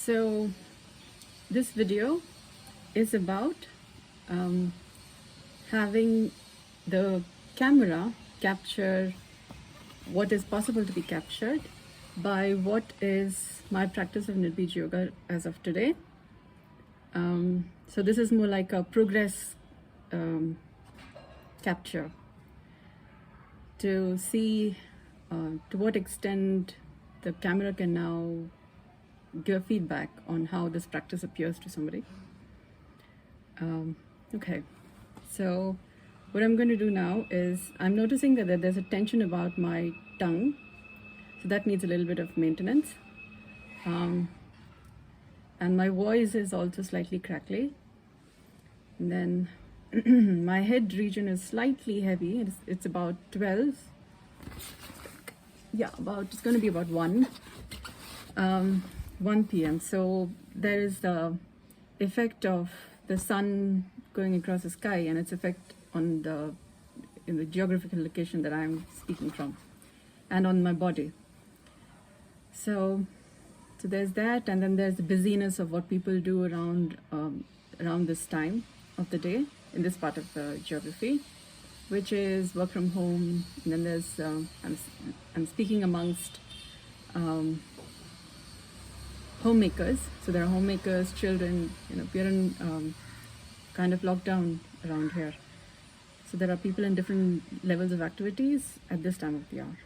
So this video is about having the camera capture what is possible to be captured by what is my practice of Nirbeej Yoga as of today. So this is more like a progress capture to see to what extent the camera can now give feedback on how this practice appears to somebody. Okay, so what I'm going to do now is I'm noticing that there's a tension about my tongue, so that needs a little bit of maintenance. And my voice is also slightly crackly. And then my head region is slightly heavy. It's about 12. Yeah, it's going to be about 1 p.m. So there is the effect of the sun going across the sky and its effect on in the geographical location that I'm speaking from, and on my body. So there's that, and then there's the busyness of what people do around this time of the day in this part of the geography, which is work from home. And then there's I'm speaking amongst homemakers. So there are homemakers, children. We're in kind of lockdown around here. So there are people in different levels of activities at this time of the hour,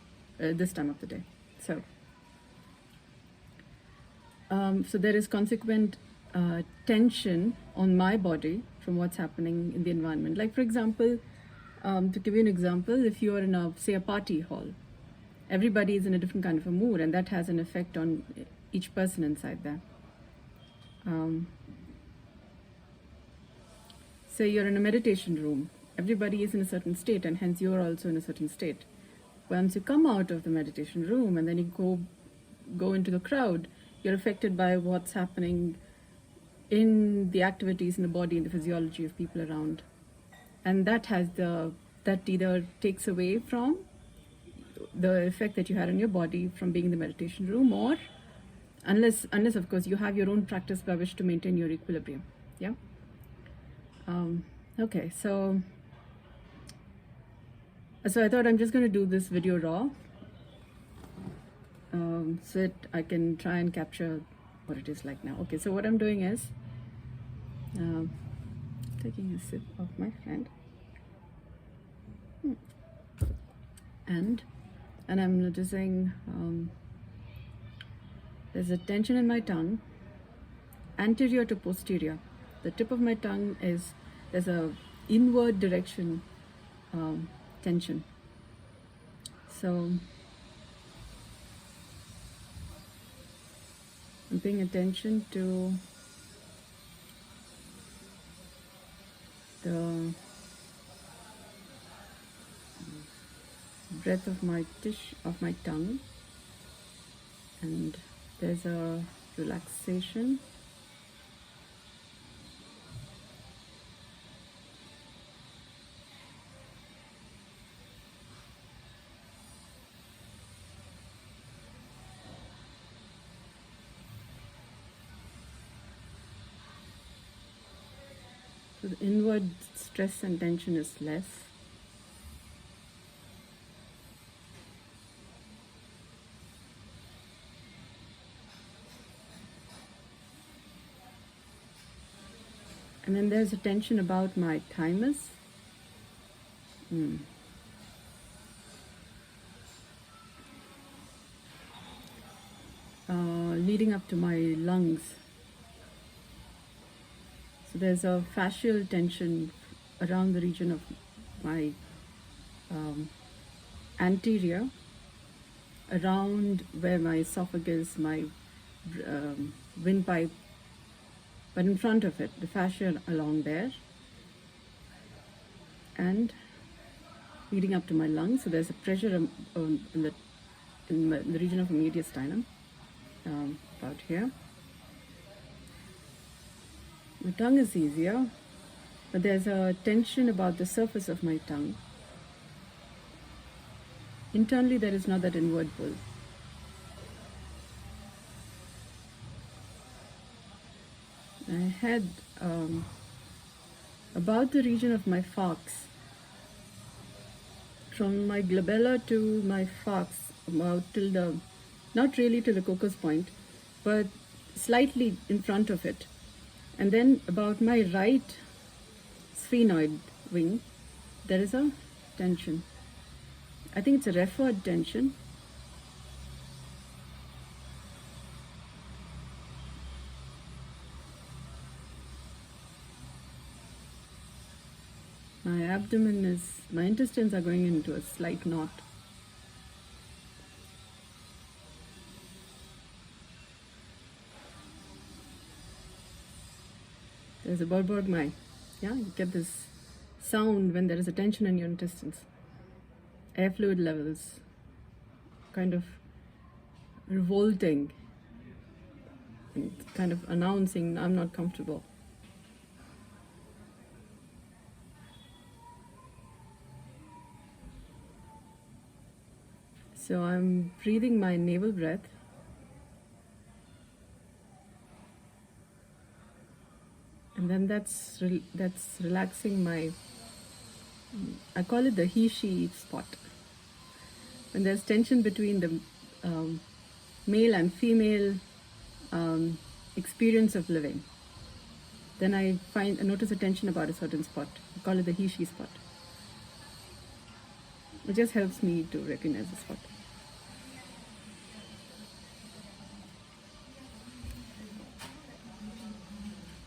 this time of the day. So there is consequent tension on my body from what's happening in the environment. Like, for example, to give you an example, if you are in a party hall, everybody is in a different kind of a mood, and that has an effect on each person inside there. So you're in a meditation room, everybody is in a certain state, and hence you're also in a certain state. Once you come out of the meditation room and then you go into the crowd, you're affected by what's happening in the activities in the body and the physiology of people around. And that either takes away from the effect that you had on your body from being in the meditation room, or unless of course you have your own practice by which to maintain your equilibrium. Yeah. Okay, so I thought I'm just going to do this video raw, so that I can try and capture what it is like now. Okay, so what I'm doing is taking a sip of my hand, and I'm noticing there's a tension in my tongue, anterior to posterior. The tip of my tongue there's a inward direction tension. So I'm paying attention to the breath of my tongue, and there's a relaxation. So the inward stress and tension is less. And then there's a tension about my thymus. Leading up to my lungs. So there's a fascial tension around the region of my anterior, around where my esophagus, my windpipe, but in front of it, the fascia along there, and leading up to my lungs. So there's a pressure in the region of the mediastinum, about here. My tongue is easier, but there's a tension about the surface of my tongue. Internally, there is not that inward pull. I had about the region of my falx, from my glabella to my falx, about till the, not really to the cocos point, but slightly in front of it. And then about my right sphenoid wing, there is a tension. I think it's a referred tension. My abdomen is, my intestines are going into a slight knot. There's a burborgmai. Yeah, you get this sound when there is a tension in your intestines. Air fluid levels kind of revolting and kind of announcing I'm not comfortable. So I'm breathing my navel breath. And then that's relaxing my, I call it the Heishi spot. When there's tension between the male and female experience of living, then I notice a tension about a certain spot. I call it the Heishi spot. It just helps me to recognize the spot.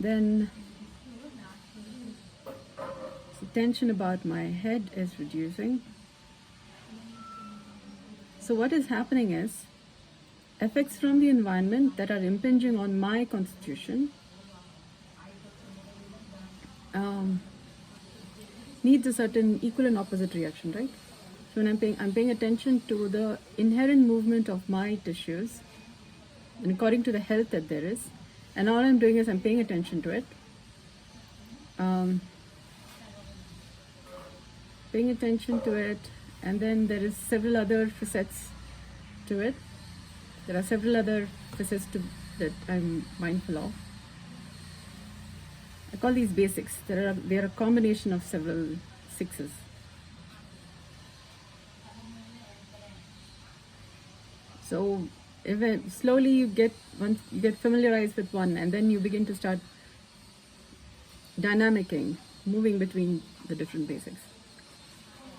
Then the tension about my head is reducing. So what is happening is effects from the environment that are impinging on my constitution needs a certain equal and opposite reaction, right? So when I'm paying attention to the inherent movement of my tissues, and according to the health that there is, and all I'm doing is I'm paying attention to it. Paying attention to it, and then there is several other facets to it. There are several other facets that I'm mindful of. I call these basics. They are a combination of several sixes. So slowly you get familiarized with one, and then you begin to start dynamicking, moving between the different basics.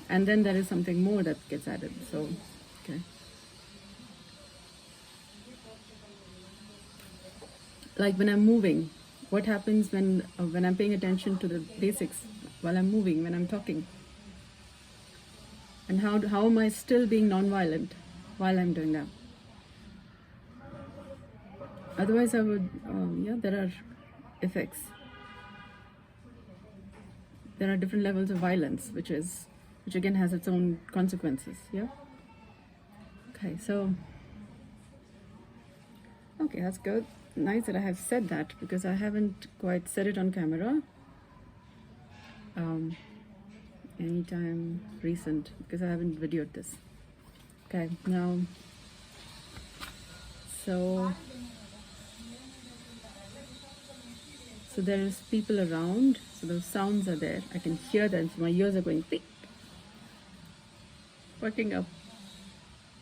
And then there is something more that gets added. So, okay. Like when I'm moving, what happens when I'm paying attention to the basics while I'm moving, when I'm talking? And how am I still being non-violent while I'm doing that? Otherwise I would, there are effects. There are different levels of violence, which again has its own consequences, yeah? Okay, so, okay, that's good. Nice that I have said that, because I haven't quite said it on camera anytime recent, because I haven't videoed this. Okay, now, so there's people around, so those sounds are there. I can hear them, so my ears are going beep, working up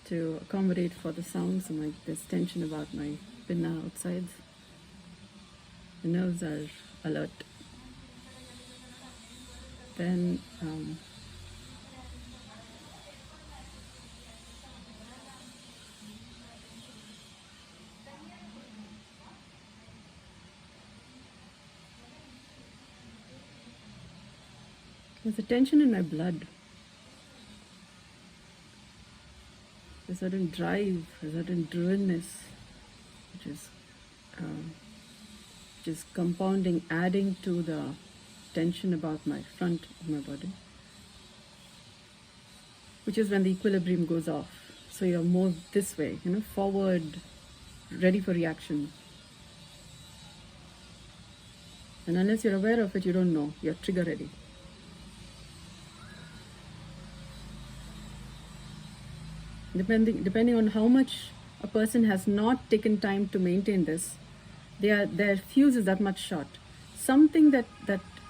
to accommodate for the sounds, and there's tension about my pinna outsides. The nerves are alert. Then there's a tension in my blood. A certain drive, a certain drivenness, which is compounding, adding to the tension about my front of my body, which is when the equilibrium goes off. So you're more this way, forward, ready for reaction. And unless you're aware of it, you don't know. You're trigger ready. Depending on how much a person has not taken time to maintain this, their fuse is that much short. Something that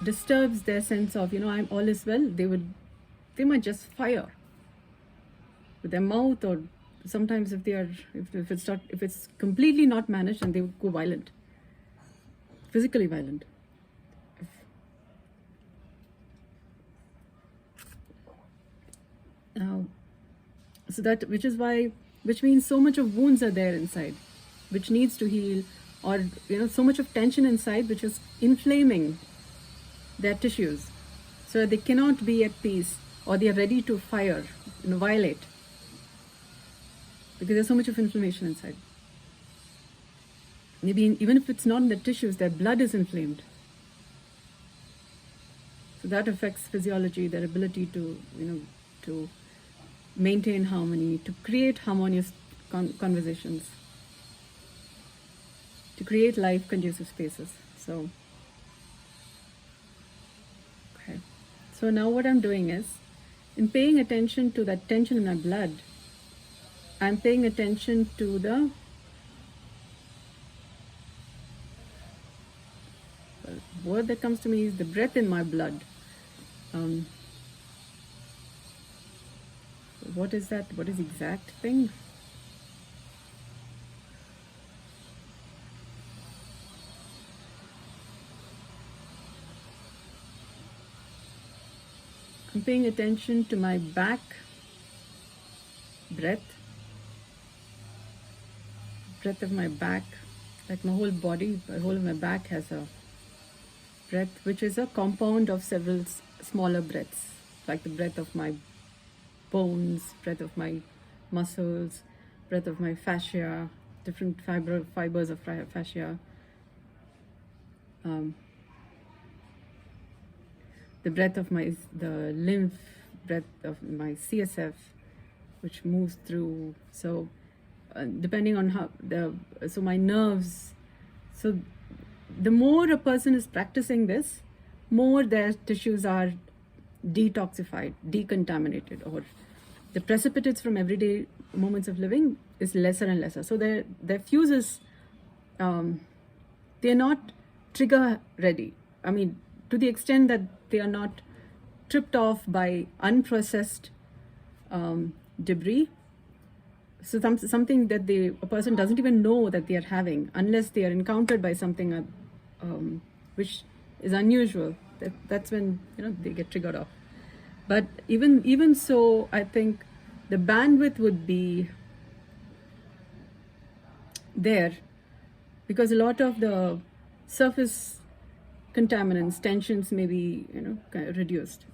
disturbs their sense of, I'm all is well, they might just fire with their mouth, or sometimes if it's completely not managed, and they would go violent, physically violent. Now, which means so much of wounds are there inside, which needs to heal, or so much of tension inside, which is inflaming their tissues, so that they cannot be at peace, or they are ready to fire, violate, because there's so much of inflammation inside. Maybe even if it's not in the tissues, their blood is inflamed. So that affects physiology, their ability to maintain harmony, to create harmonious conversations, to create life conducive spaces. So, okay. So now what I'm doing is, in paying attention to that tension in my blood, I'm paying attention to the word that comes to me is the breath in my blood. What is that? What is the exact thing? I'm paying attention to my back breath of my back, like my whole body, the whole of my back has a breath, which is a compound of several smaller breaths, like the breath of my bones, breath of my muscles, breath of my fascia, different fibers of fascia, the breath of the lymph, breath of my CSF, which moves through. So depending on so my nerves. So the more a person is practicing this, more their tissues are detoxified, decontaminated, or the precipitates from everyday moments of living is lesser and lesser. So their fuses, they're not trigger ready. I mean, to the extent that they are not tripped off by unprocessed debris. So something that a person doesn't even know that they are having, unless they are encountered by something which is unusual. That's when they get triggered off. But even so, I think the bandwidth would be there, because a lot of the surface contaminants, tensions may be kind of reduced.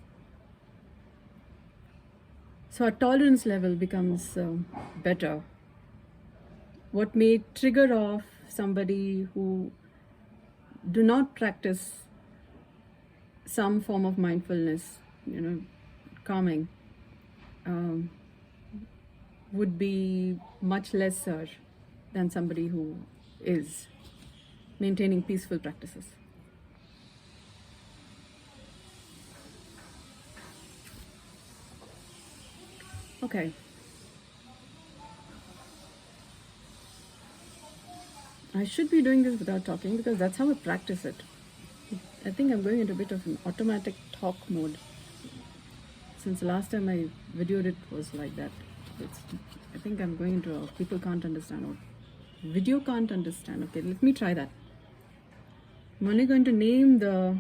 So our tolerance level becomes better. What may trigger off somebody who do not practice some form of mindfulness, calming, would be much lesser than somebody who is maintaining peaceful practices. Okay. I should be doing this without talking, because that's how I practice it. I think I'm going into a bit of an automatic talk mode. Since the last time I videoed it was like that. I think I'm going into people can't understand, or video can't understand. Okay, let me try that. I'm only going to name the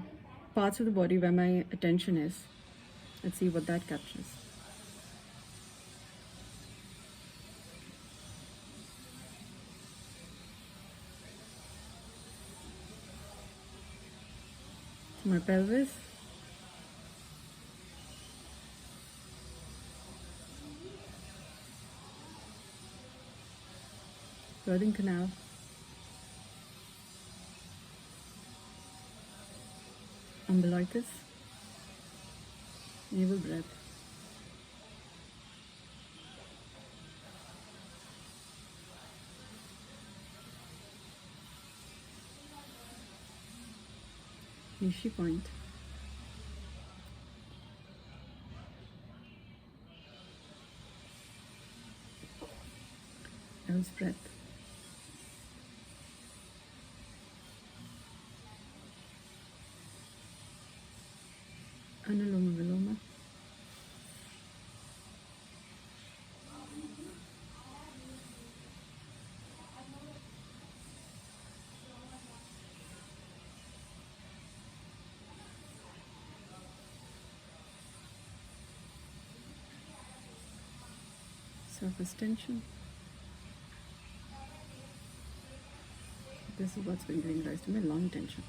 parts of the body where my attention is. Let's see what that captures. My pelvis, birthing canal, umbilicus, navel breath, Heishi point, nose breath, Anuloma Viloma. Surface tension. This is what's been giving rise to my lung tension.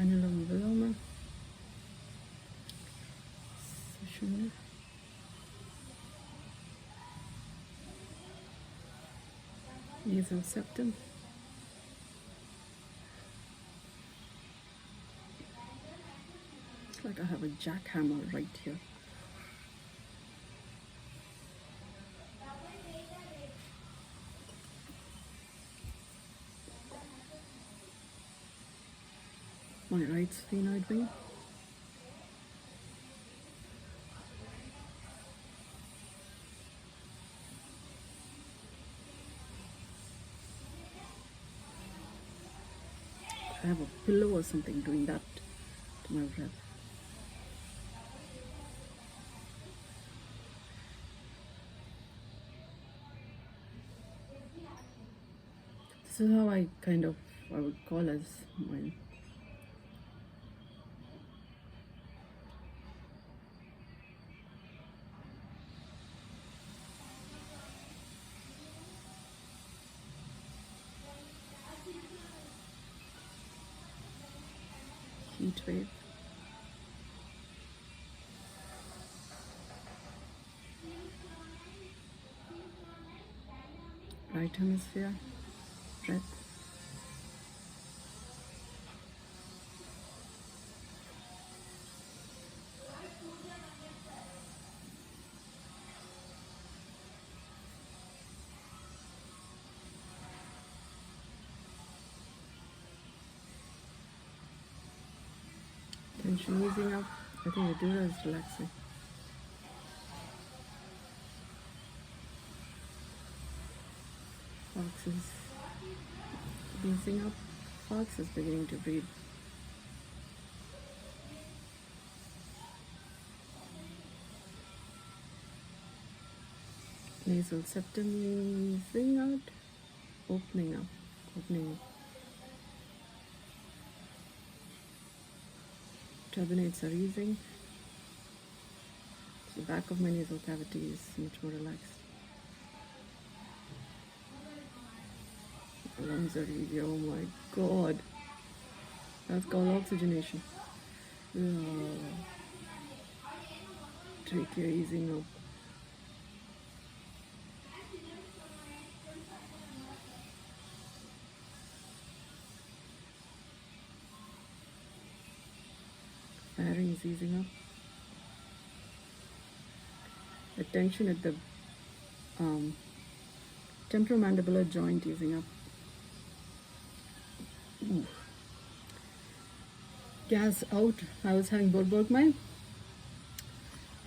Anuloma Viloma. Sushumna. Nasal septum. It's like I have a jackhammer right here. My right sphenoid vein. I have a pillow or something doing that to my breath. This is how I would call as my heat wave. Right hemisphere, breath. Tension easing up. I think the dura is relaxing. Fox is easing up. Fox is beginning to breathe. Nasal septum easing out. Opening up. Opening up. Turbinates are easing. The back of my nasal cavity is much more relaxed. The lungs are easy. Oh my god. That's called oxygenation. Trachea easing up. Pharynx easing up. The tension at the temporomandibular joint easing up. Ooh. Gas out. I was having Borborgmine.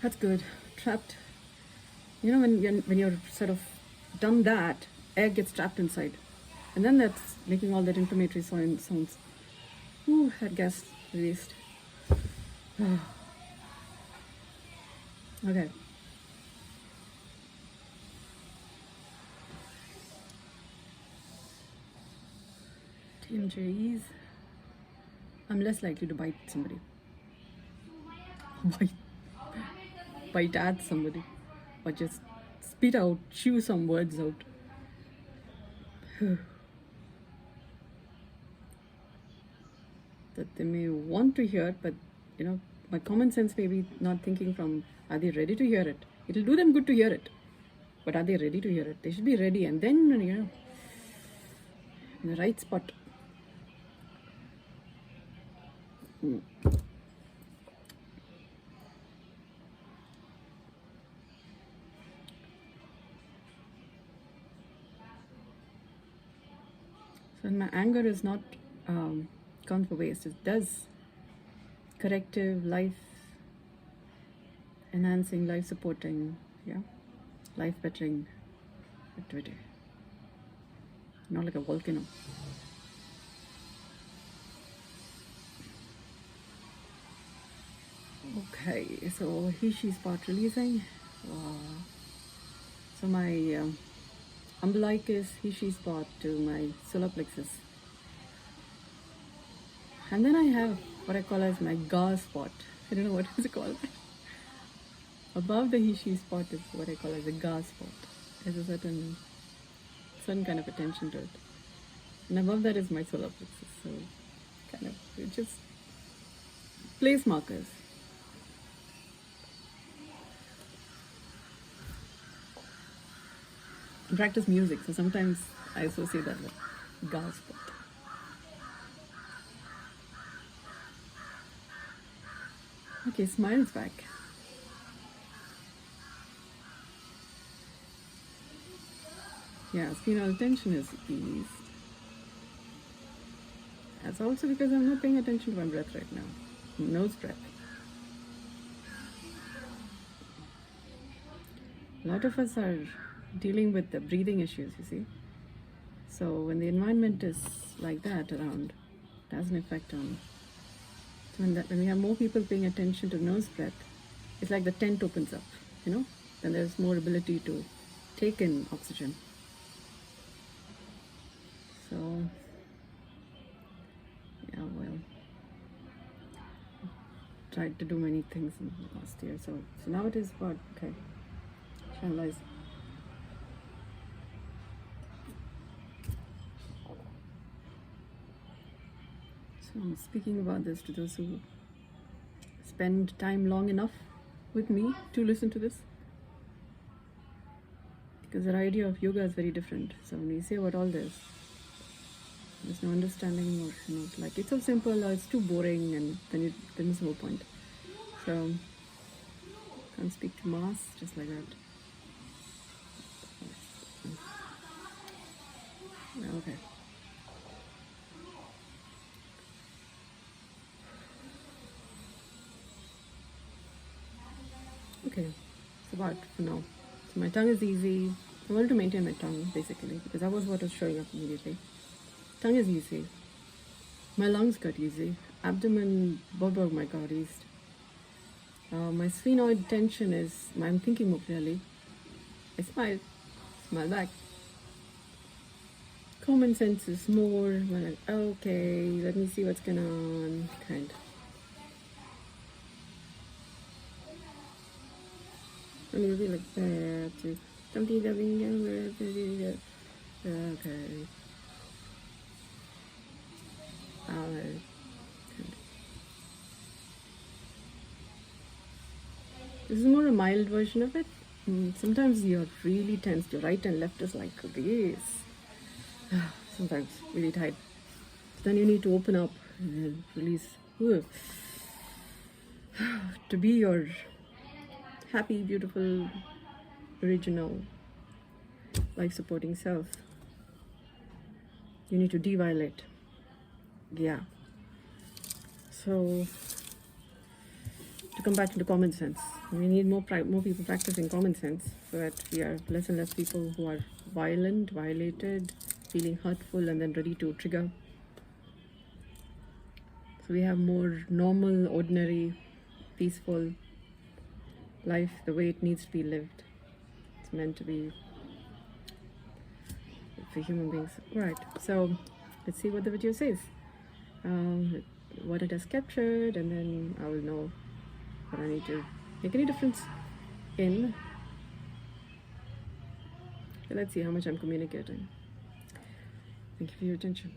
That's good. Trapped. You know when you're sort of done that, air gets trapped inside, and then that's making all that inflammatory sounds. Ooh, had gas released. Okay. TMJEs. I'm less likely to bite somebody. Bite at somebody. Or just spit out, chew some words out. That they may want to hear, but you know, my common sense may be not thinking from, are they ready to hear it? It'll do them good to hear it. But are they ready to hear it? They should be ready, and then, you know, in the right spot. So my anger is not count for waste. It does corrective, life enhancing, life supporting, yeah, life bettering activity. Not like a volcano. Okay, so Heishi spot releasing. Uh, so my umbilicus Heishi spot to my solar plexus. And then I have what I call as my ga spot. I don't know what is it called. Above the Heishi spot is what I call as a ga spot. There's a certain kind of attention to it. And above that is my solar plexus. So kind of it's just place markers. I practice music, so sometimes I associate that with ga spot. Okay, smiles back. Yeah, sphenoidal tension is eased. That's also because I'm not paying attention to my breath right now. Nose breath. A lot of us are dealing with the breathing issues, you see. So when the environment is like that around, it has an effect on. So when we have more people paying attention to nose breath, it's like the tent opens up, then there's more ability to take in oxygen. So, yeah, well, tried to do many things in the last year. So now it is what, okay, channelize. So I'm speaking about this to those who spend time long enough with me to listen to this. Because their idea of yoga is very different. So when we say about all this, there's no understanding or like it's so simple or it's too boring and then there's no point. So can't speak to mass just like that. Okay. Okay, so what for now? So my tongue is easy. I wanted to maintain my tongue basically because that was what was showing up immediately. Tongue is easy. My lungs got easy. Abdomen, oh my god, eased. My sphenoid tension is, I'm thinking more clearly. I smile back. Common sense is more, like, okay, let me see what's going on, kind. And you'll be like that, something okay. Alright. This is more a mild version of it. Sometimes you're really tense. Your right and left is like this. Sometimes really tight. Then you need to open up and release. To be your happy, beautiful, original, life-supporting self, you need to deviolate. Yeah. So to come back into common sense, we need more people practicing common sense so that we are less and less people who are violent, violated, feeling hurtful, and then ready to trigger. So we have more normal, ordinary, peaceful life the way it needs to be lived. It's meant to be for human beings. Right, so let's see what the video says, what it has captured, and then I will know what I need to make any difference in. So let's see how much I'm communicating. Thank you for your attention.